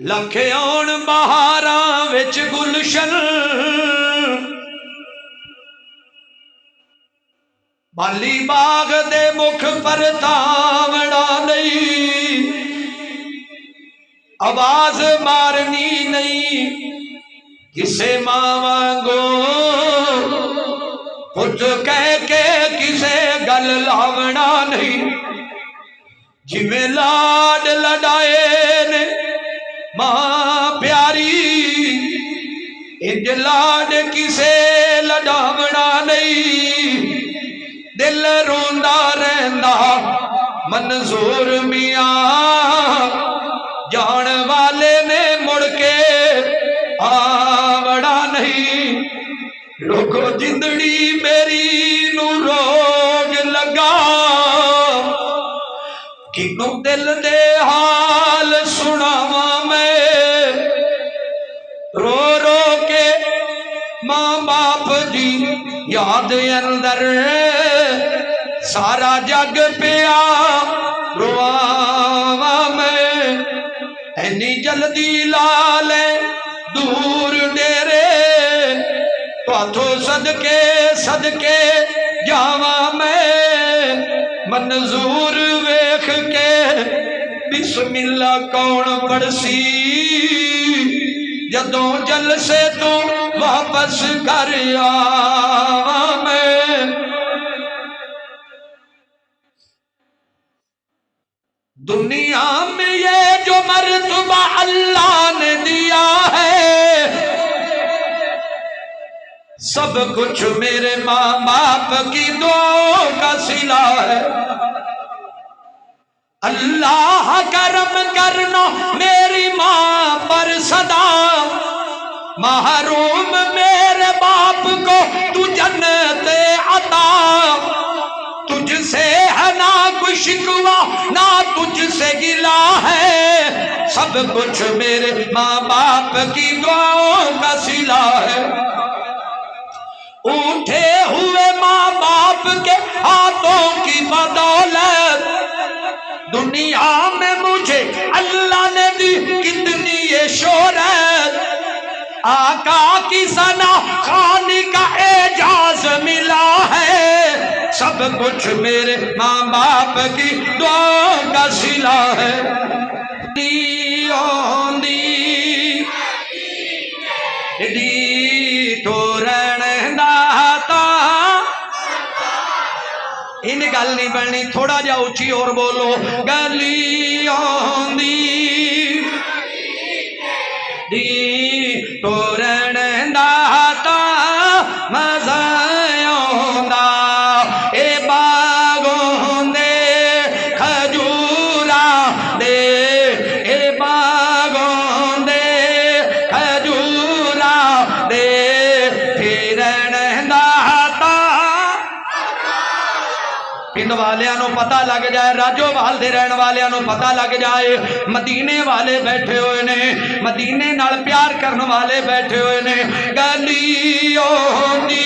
لکھے آن بہاراں وچ گلشن بالی باغ دے مکھ پر تاوڑا نہیں آواز مارنی نہیں کسے ماں وانگو خود کہہ کے کسے گل لاونا نہیں جویں لاڈ لڈائے نے ماں پیاری انج لاڈ کسے لڈاونا نہیں دل روندا رہندا منظور میاں جان والے نے مڑ کے آوڑا نہیں لوگو جندڑی میری نو روگ لگا کنوں دل دے حال سناواں میں رو رو کے ماں باپ دی یاد اندر سارا جگ پیا رواواں میں اینی جلدی لا لے دور ڈیرے پاتھو صدقے صدقے جاواں میں منظور ویکھ کے بسم اللہ کون پڑسی جدوں جلسے تو واپس گھر آواں میں دنیا میں یہ جو مرتبہ اللہ نے دیا ہے سب کچھ میرے ماں باپ کی دعا کا صلہ ہے اللہ کرم کرنا میری ماں پر صدا محروم میرے باپ کو تو جنت عطا تجھ سے ہے نہ کوئی شکوہ نہ تجھ سے گلا ہے سب کچھ میرے ماں باپ کی دعاؤں کا صلہ ہے اٹھے ہوئے ماں باپ کے ہاتھوں کی بدولت دنیا میں مجھے اللہ نے دی کتنی یہ شہرت آقا کی ثنا خوانی کا اعجاز ملا ہے سب کچھ میرے ماں باپ کی دعا کا صلہ ہے ان گل نہیں بننی تھوڑا جا اچھی اور بولو گلی آندی دی تورن داتا مزہ آندا اے باغوں دے کھجورا دے اے باغوں دے کھجورا دے پھرن داتا پنڈ والیاں نو پتہ لگ جائے راجو وال دے رہن والیاں نو پتہ لگ جائے مدینے والے بیٹھے ہوئے نے مدینے نال پیار کرن والے بیٹھے ہوئے نے گلیوں دی